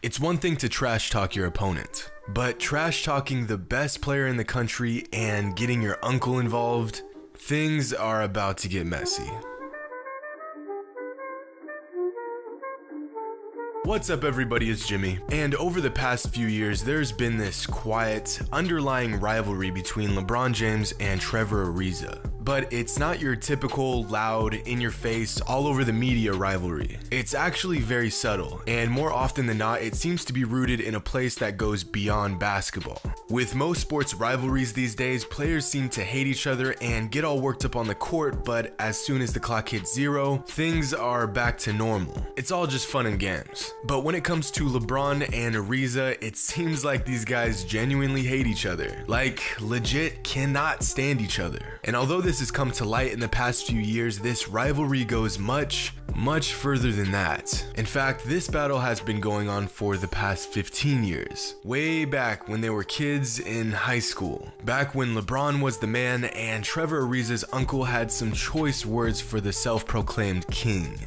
It's one thing to trash talk your opponent, but trash talking the best player in the country and getting your uncle involved, things are about to get messy. What's up everybody, it's Jimmy, and over the past few years there's been this quiet, underlying rivalry between LeBron James and Trevor Ariza. But it's not your typical loud, in-your-face, all-over-the-media rivalry. It's actually very subtle, and more often than not, it seems to be rooted in a place that goes beyond basketball. With most sports rivalries these days, players seem to hate each other and get all worked up on the court, but as soon as the clock hits zero, things are back to normal. It's all just fun and games. But when it comes to LeBron and Ariza, it seems like these guys genuinely hate each other. Like, legit cannot stand each other. And although this has come to light in the past few years, this rivalry goes much further than that. In fact, this battle has been going on for the past 15 years. Way back when they were kids in high school. Back when LeBron was the man and Trevor Ariza's uncle had some choice words for the self-proclaimed king.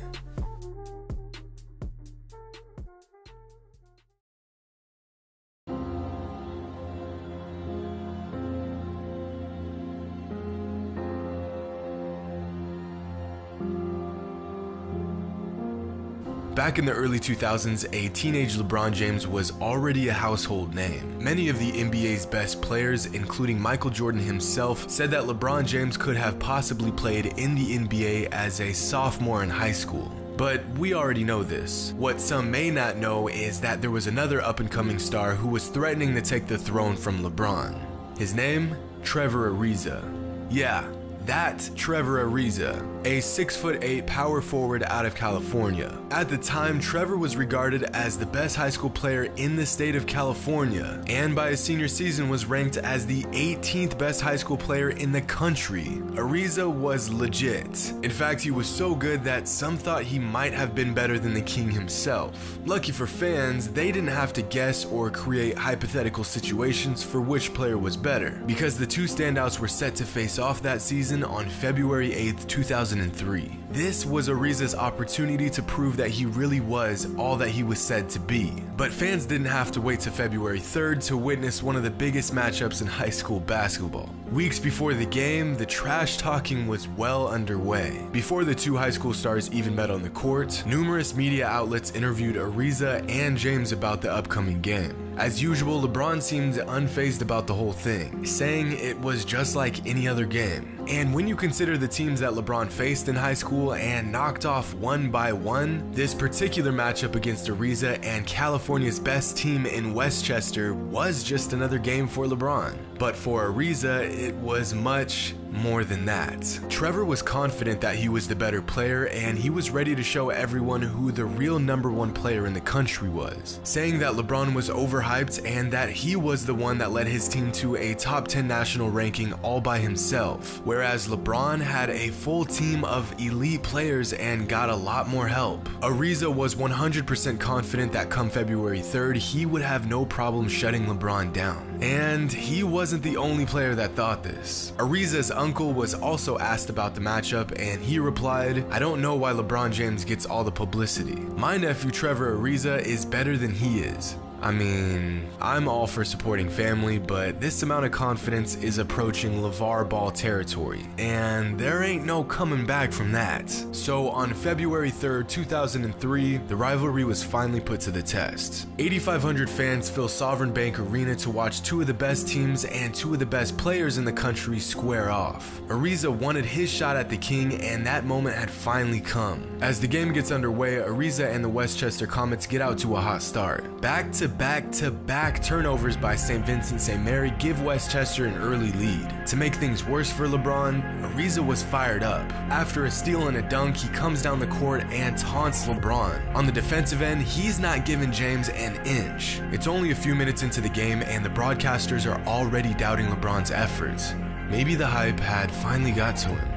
Back in the early 2000s, a teenage LeBron James was already a household name. Many of the NBA's best players, including Michael Jordan himself, said that LeBron James could have possibly played in the NBA as a sophomore in high school. But we already know this. What some may not know is that there was another up-and-coming star who was threatening to take the throne from LeBron. His name? Trevor Ariza. Yeah, that Trevor Ariza, a 6'8" power forward out of California. At the time, Trevor was regarded as the best high school player in the state of California, and by his senior season was ranked as the 18th best high school player in the country. Ariza was legit. In fact, he was so good that some thought he might have been better than the king himself. Lucky for fans, they didn't have to guess or create hypothetical situations for which player was better, because the two standouts were set to face off that season on February 8th, 2003. This was Ariza's opportunity to prove that he really was all that he was said to be. But fans didn't have to wait to February 3rd to witness one of the biggest matchups in high school basketball. Weeks before the game, the trash talking was well underway. Before the two high school stars even met on the court, numerous media outlets interviewed Ariza and James about the upcoming game. As usual, LeBron seemed unfazed about the whole thing, saying it was just like any other game. And when you consider the teams that LeBron faced in high school and knocked off one by one, this particular matchup against Ariza and California's best team in Westchester was just another game for LeBron. But for Ariza, it was much more than that. Trevor was confident that he was the better player, and he was ready to show everyone who the real #1 player in the country was, saying that LeBron was overhyped and that he was the one that led his team to a top 10 national ranking all by himself, whereas LeBron had a full team of elite players and got a lot more help. Ariza was 100% confident that come February 3rd, he would have no problem shutting LeBron down. And he wasn't the only player that thought this. Ariza's uncle was also asked about the matchup, and he replied, "I don't know why LeBron James gets all the publicity. My nephew Trevor Ariza is better than he is. I mean, I'm all for supporting family, but this amount of confidence is approaching LeVar Ball territory, and there ain't no coming back from that." So on February 3rd, 2003, the rivalry was finally put to the test. 8,500 fans fill Sovereign Bank Arena to watch two of the best teams and two of the best players in the country square off. Ariza wanted his shot at the king, and that moment had finally come. As the game gets underway, Ariza and the Westchester Comets get out to a hot start. Back-to-back turnovers by St. Vincent St. Mary give Westchester an early lead. To make things worse for LeBron, Ariza was fired up. After a steal and a dunk, he comes down the court and taunts LeBron. On the defensive end, he's not giving James an inch. It's only a few minutes into the game and the broadcasters are already doubting LeBron's efforts. Maybe the hype had finally got to him.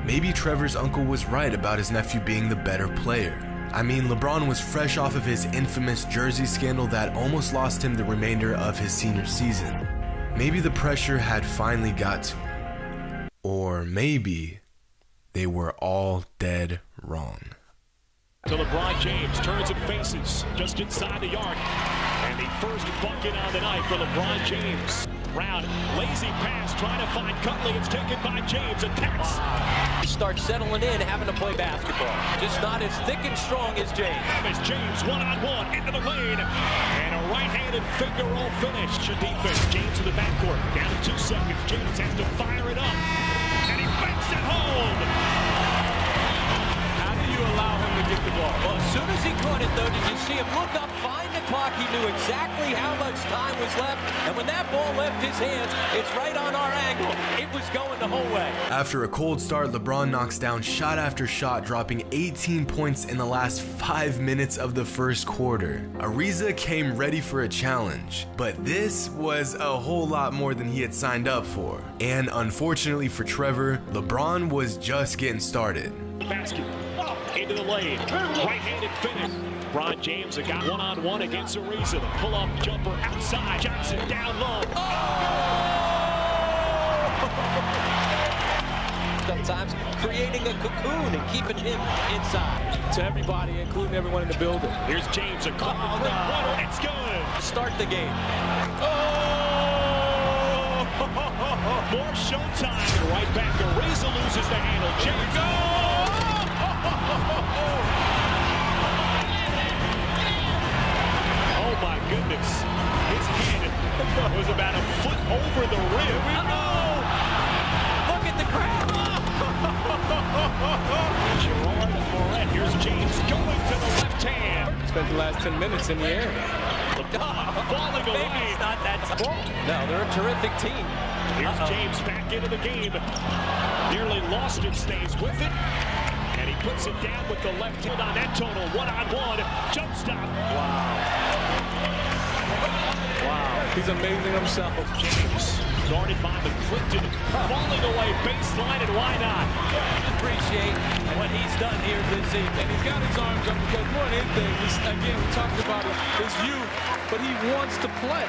Maybe Trevor's uncle was right about his nephew being the better player. I mean, LeBron was fresh off of his infamous jersey scandal that almost lost him the remainder of his senior season. Maybe the pressure had finally got to him. Or maybe they were all dead wrong. To LeBron James, turns and faces just inside the arc. And the first bucket on the night for LeBron James. Brown, lazy pass, trying to find Cutley. It's taken by James, attacks. He starts settling in, having to play basketball. Just not as thick and strong as James. As James, one-on-one, into the lane. And a right-handed finger roll finish. Your defense, James in the backcourt. Down to 2 seconds. James has to fire it up. And he banks it home. How do you allow him to get the ball? Well, as soon as he caught it, though, did you see him look up, find the clock? He knew exactly how much time was left. And when that ball left his hands, it's right on our angle. It was going the whole way. After a cold start, LeBron knocks down shot after shot, dropping 18 points in the last 5 minutes of the first quarter. Ariza came ready for a challenge, but this was a whole lot more than he had signed up for. And unfortunately for Trevor, LeBron was just getting started. Basket into the lane, right-handed finish. LeBron James got one-on-one against Ariza. The pull-up jumper outside. Johnson down low. Sometimes creating a cocoon and keeping him inside. To everybody, including everyone in the building. Here's James, a couple quick one. It's good. Start the game. More showtime. Right back. Ariza loses the handle. James. Oh my goodness. His head was about a foot over the rim. Look at the crowd. Gerard Moret. Here's James going to the left hand. Spent the last 10 minutes in the air. Falling away. Maybe it's not that tough. No, they're a terrific team. Here's James back into the game. Nearly lost it, stays with it. And he puts it down with the left hand on that total. One-on-one. Jump stop. Wow. He's amazing himself. James guarded by the Clinton. Falling away baseline, and why not? Appreciate what he's done here this evening. And he's got his arms up because more than anything, again, we talked about his youth, but he wants to play.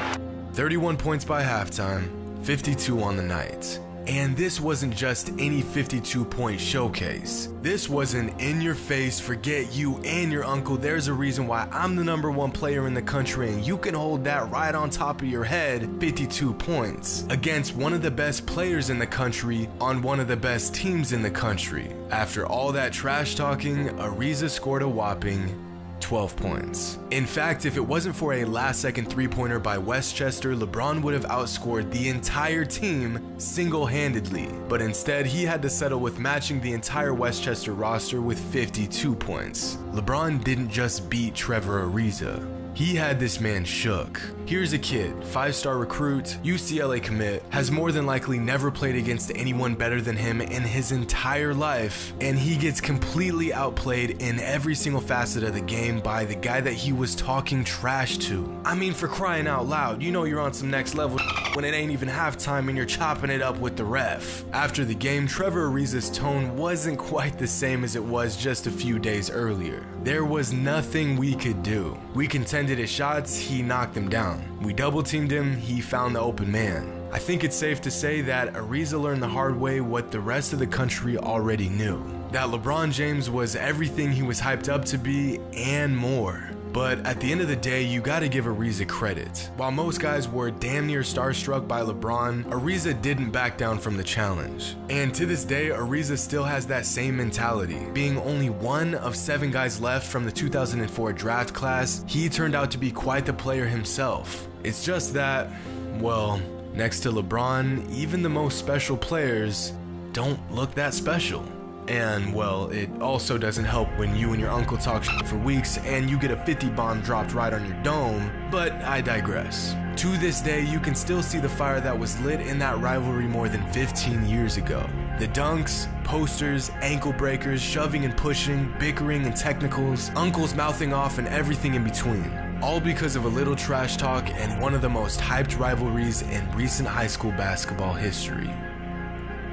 31 points by halftime, 52 on the night. And this wasn't just any 52-point showcase. This was an in-your-face, forget you and your uncle, there's a reason why I'm the #1 player in the country and you can hold that right on top of your head, 52 points, against one of the best players in the country on one of the best teams in the country. After all that trash talking, Ariza scored a whopping 12 points. In fact, if it wasn't for a last-second three-pointer by Westchester, LeBron would have outscored the entire team single-handedly. But instead, he had to settle with matching the entire Westchester roster with 52 points. LeBron didn't just beat Trevor Ariza. He had this man shook. Here's a kid, 5-star recruit, UCLA commit, has more than likely never played against anyone better than him in his entire life, and he gets completely outplayed in every single facet of the game by the guy that he was talking trash to. I mean, for crying out loud, you know you're on some next level when it ain't even halftime and you're chopping it up with the ref. After the game, Trevor Ariza's tone wasn't quite the same as it was just a few days earlier. There was nothing we could do. We contended his shots, he knocked them down. We double teamed him, he found the open man. I think it's safe to say that Ariza learned the hard way what the rest of the country already knew. That LeBron James was everything he was hyped up to be and more. But at the end of the day, you gotta give Ariza credit. While most guys were damn near starstruck by LeBron, Ariza didn't back down from the challenge. And to this day, Ariza still has that same mentality. Being only one of 7 guys left from the 2004 draft class, he turned out to be quite the player himself. It's just that, well, next to LeBron, even the most special players don't look that special. And, well, it also doesn't help when you and your uncle talk shit for weeks and you get a 50 bomb dropped right on your dome, but I digress. To this day, you can still see the fire that was lit in that rivalry more than 15 years ago. The dunks, posters, ankle breakers, shoving and pushing, bickering and technicals, uncles mouthing off and everything in between. All because of a little trash talk and one of the most hyped rivalries in recent high school basketball history.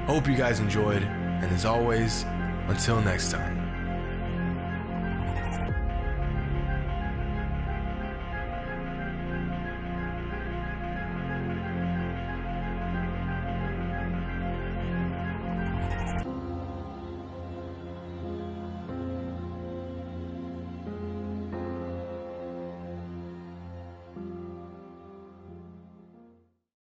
Hope you guys enjoyed. And as always, until next time.